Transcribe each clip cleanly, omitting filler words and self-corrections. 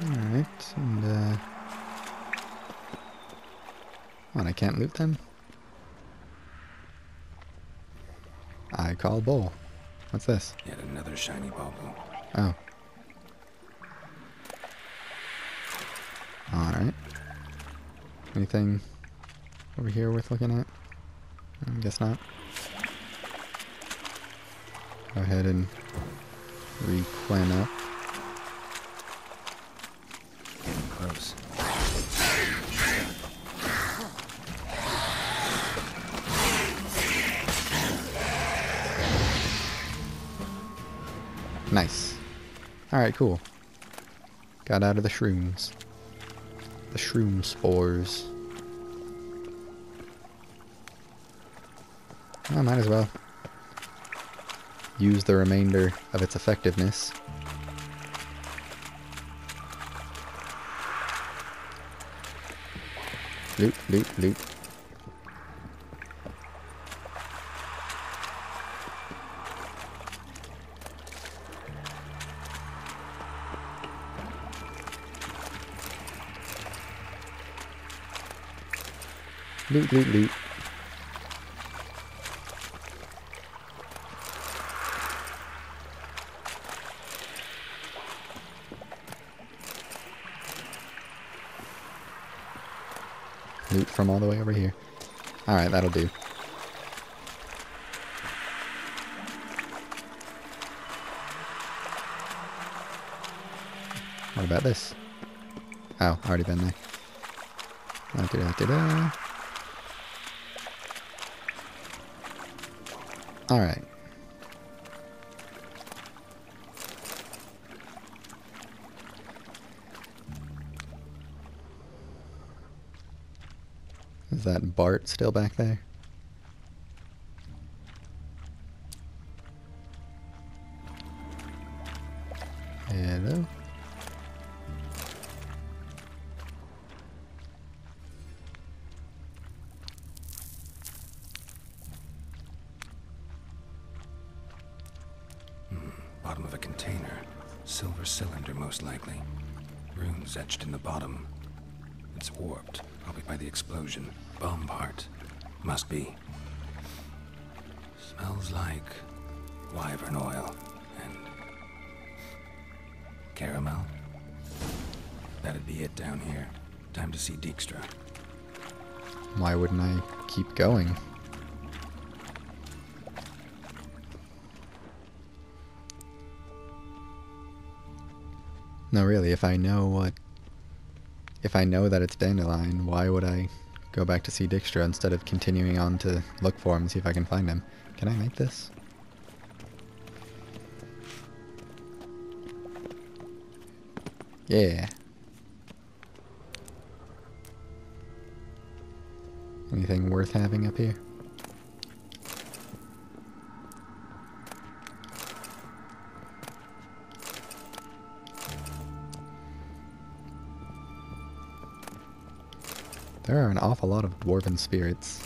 Alright, and oh, and I can't loot them? I call bull. What's this? Yet another shiny bauble. Oh. Alright. Anything over here worth looking at? I guess not. Go ahead and re-Quen up. Getting close. Nice. Alright, cool. Got out of the shrooms. The shroom spores. I might as well use the remainder of its effectiveness. Loot, loot, loot. Loot, loot, loot. Loot from all the way over here. Alright, that'll do. What about this? Oh, already been there. Da-da-da-da. Alright. Is that Bart still back there? Hello? Bottom of a container. Silver cylinder, most likely. Runes etched in the bottom. It's warped, probably by the explosion. Bomb part. Must be. Smells like wyvern oil and caramel. That'd be it down here. Time to see Dijkstra. Why wouldn't I keep going? No, really, if I know that it's dandelion, why would I go back to see Dijkstra instead of continuing on to look for him and see if I can find him? Can I make this? Yeah. Anything worth having up here? There are an awful lot of dwarven spirits.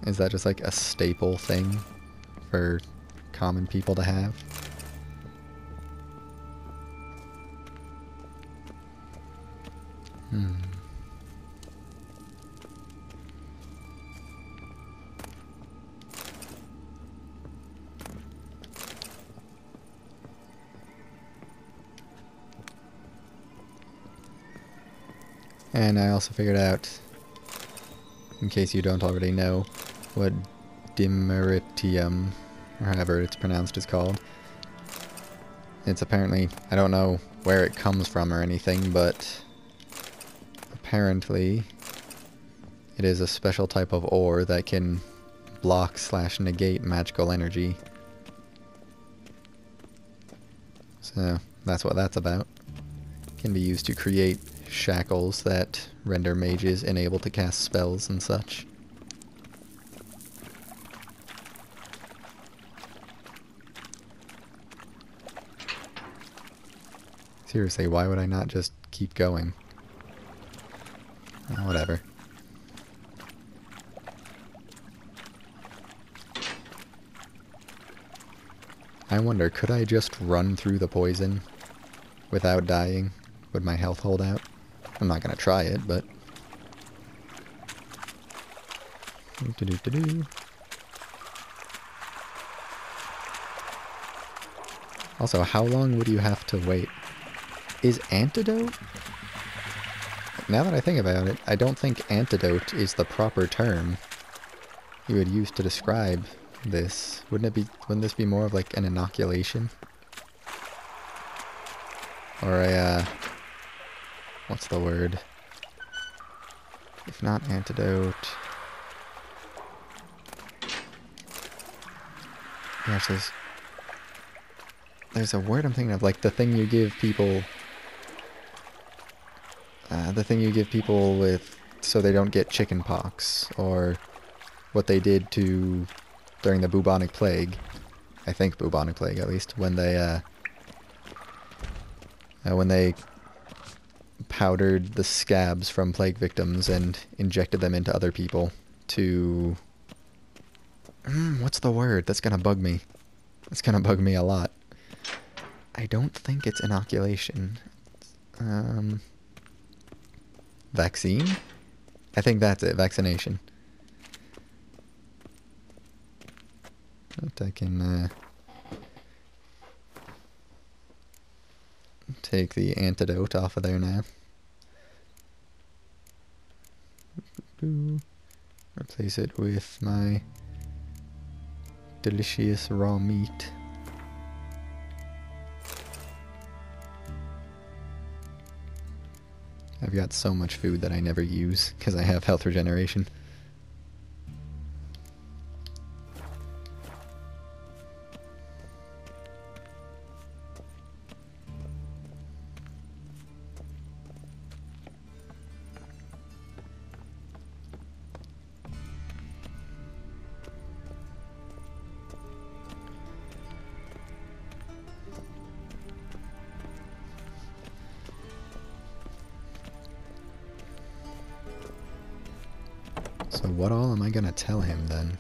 Is that just like a staple thing for common people to have? And I also figured out, in case you don't already know, what dimeritium, or however it's pronounced, is called. It's apparently, I don't know where it comes from or anything, but apparently it is a special type of ore that can block/negate magical energy. So that's what that's about. Can be used to create shackles that render mages unable to cast spells and such. Seriously, why would I not just keep going? Oh, whatever. I wonder, could I just run through the poison without dying? Would my health hold out? I'm not gonna try it, but... Also, how long would you have to wait? Is antidote? Now that I think about it, I don't think antidote is the proper term you would use to describe this. Wouldn't this be more of like an inoculation? Or a, what's the word? If not antidote... Gosh, there's a word I'm thinking of, like the thing you give people... the thing you give people with... so they don't get chicken pox, or what they did to... during the bubonic plague. I think bubonic plague, at least, when they powdered the scabs from plague victims and injected them into other people to... what's the word? That's gonna bug me. That's gonna bug me a lot. I don't think it's inoculation. Vaccine? I think that's it, vaccination. But I can take the antidote off of there now. Replace it with my delicious raw meat. I've got so much food that I never use because I have health regeneration. So what all am I gonna tell him then?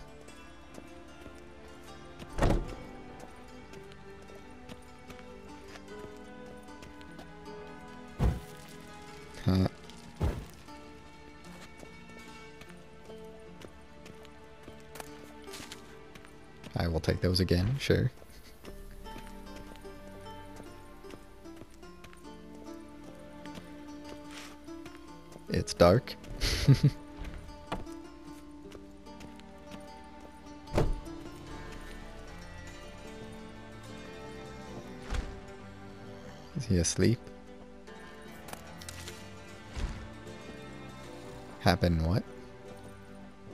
Huh. I will take those again, sure. It's dark. Is he asleep? Happen what?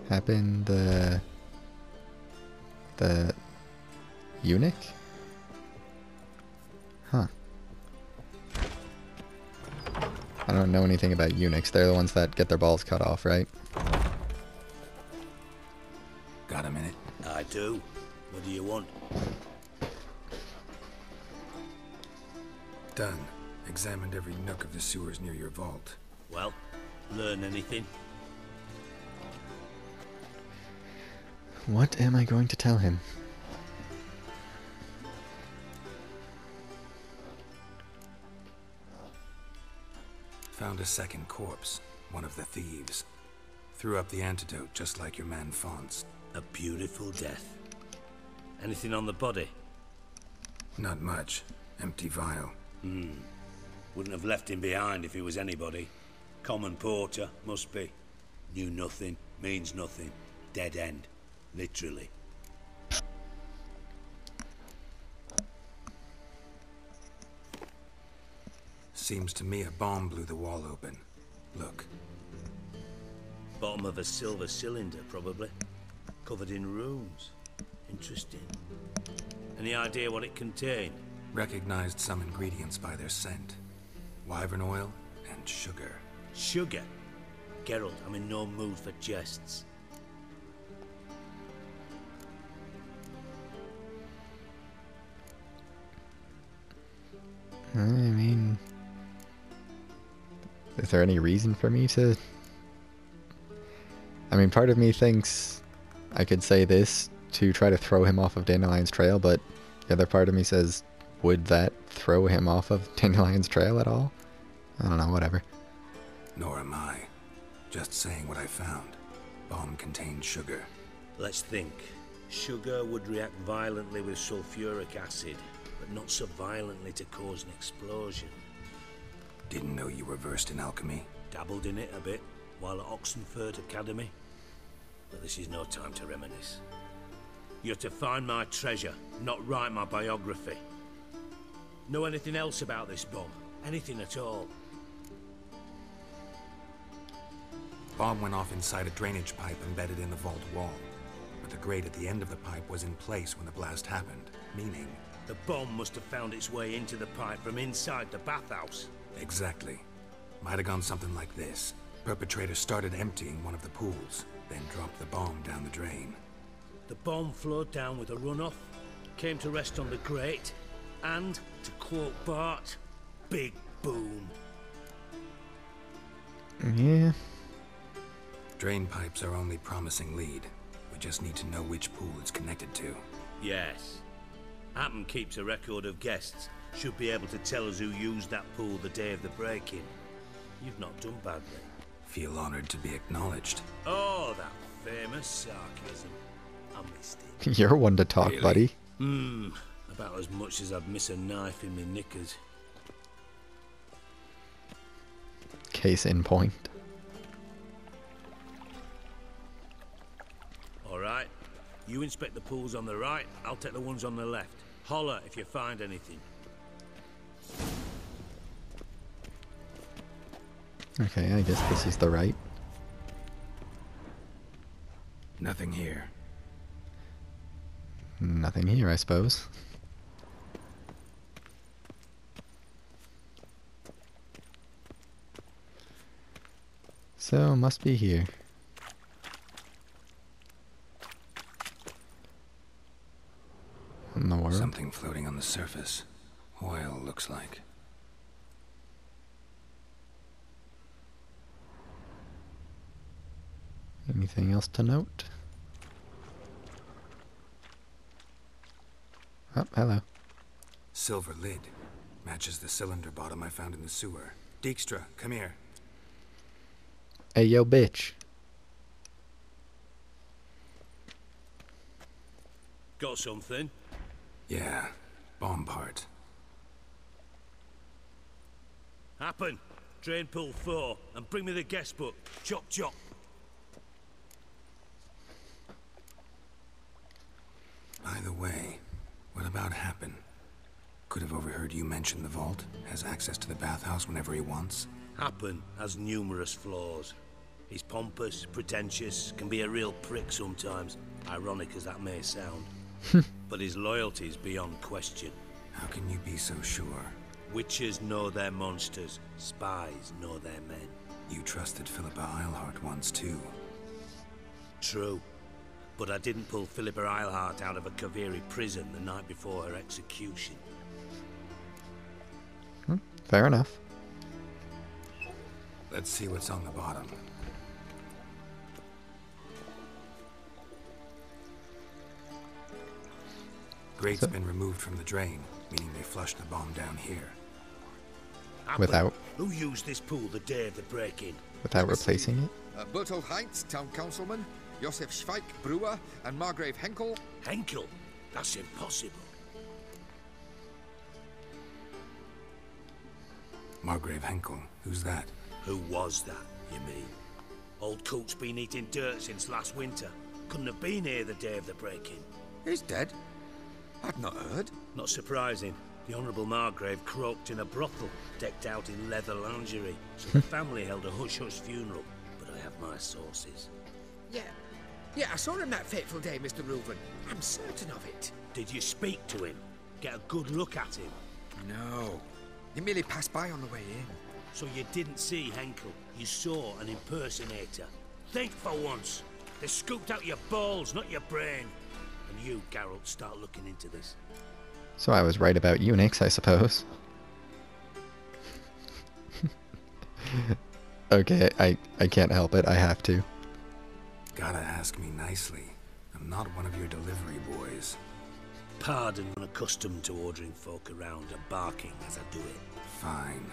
Happen the eunuch? Huh. I don't know anything about eunuchs. They're the ones that get their balls cut off, right? Got a minute? I do. What do you want? Done. Examined every nook of the sewers near your vault. Well, learn anything? What am I going to tell him? Found a second corpse. One of the thieves. Threw up the antidote just like your man Font's. A beautiful death. Anything on the body? Not much. Empty vial. Wouldn't have left him behind if he was anybody. Common porter, must be. Knew nothing, means nothing. Dead end. Literally. Seems to me a bomb blew the wall open. Look. Bottom of a silver cylinder, probably. Covered in runes. Interesting. Any idea what it contained? Recognized some ingredients by their scent. Wyvern oil and sugar. Sugar? Geralt, I'm in no mood for jests. I mean... Is there any reason for me to... I mean, part of me thinks I could say this to try to throw him off of Dandelion's trail, but The other part of me says, would that throw him off of Dandelion's trail at all? I don't know, whatever. Nor am I. Just saying what I found. Bomb contained sugar. Let's think. Sugar would react violently with sulfuric acid, but not so violently to cause an explosion. Didn't know you were versed in alchemy. Dabbled in it a bit while at Oxenford Academy. But this is no time to reminisce. You're to find my treasure, not write my biography. Know anything else about this bomb? Anything at all? Bomb went off inside a drainage pipe embedded in the vault wall. But the grate at the end of the pipe was in place when the blast happened, meaning... The bomb must have found its way into the pipe from inside the bathhouse. Exactly. Might have gone something like this. Perpetrator started emptying one of the pools, then dropped the bomb down the drain. The bomb flowed down with a runoff, came to rest on the grate, and, to quote Bart, big boom. Yeah. Drain pipes are only promising lead. We just need to know which pool it's connected to. Yes. Hammond keeps a record of guests. Should be able to tell us who used that pool the day of the break-in. You've not done badly. Feel honored to be acknowledged. Oh, that famous sarcasm. I missed it. You're one to talk, Really? buddy. About as much as I'd miss a knife in me knickers. Case in point. Alright. You inspect the pools on the right, I'll take the ones on the left. Holler if you find anything. Okay, I guess this is the right. Nothing here. Nothing here, I suppose. So, must be here. In the world? Something floating on the surface. Oil, looks like. Anything else to note? Oh, hello. Silver lid. Matches the cylinder bottom I found in the sewer. Dijkstra, come here. Hey, yo, bitch. Got something? Yeah, bomb part. Happen. Drain pool 4, and bring me the guest book. Chop chop. By the way, what about Happen? Could have overheard you mention the vault. Has access to the bathhouse whenever he wants. Happen has numerous flaws. He's pompous, pretentious, can be a real prick sometimes, ironic as that may sound. But his loyalty is beyond question. How can you be so sure? Witches know their monsters, spies know their men. You trusted Philippa Eilhart once too. True. But I didn't pull Philippa Eilhart out of a Kaviri prison the night before her execution. Fair enough. Let's see what's on the bottom. Grate's been removed from the drain, meaning they flushed the bomb down here. Happen. Without Who used this pool the day of the break-in? without replacing it? Bertold Heinz, town councilman, Josef Schweik, brewer, and Margrave Henkel. Henkel? That's impossible. Margrave Henkel, who's that? Who was that, you mean? Old Coot's been eating dirt since last winter. Couldn't have been here the day of the break-in. He's dead. I'd not heard. Not surprising. The Honourable Margrave croaked in a brothel, decked out in leather lingerie, so the family held a hush-hush funeral. But I have my sources. Yeah, I saw him that fateful day, Mr. Reuven. I'm certain of it. Did you speak to him? Get a good look at him? No. He merely passed by on the way in. So you didn't see Henkel, you saw an impersonator. Think for once. They scooped out your balls, not your brain. And you, Geralt, start looking into this. So I was right about eunuchs, I suppose. Okay, I can't help it, I have to. Gotta ask me nicely. I'm not one of your delivery boys. pardon, I'm unaccustomed to ordering folk around and barking as I do it. Fine.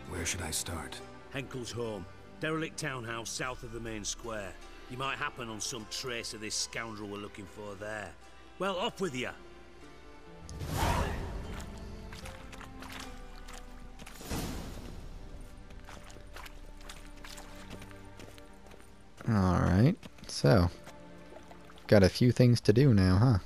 Where should I start? Henkel's home. Derelict townhouse south of the main square. You might happen on some trace of this scoundrel we're looking for there. Well, off with you! Alright, so got a few things to do now, huh?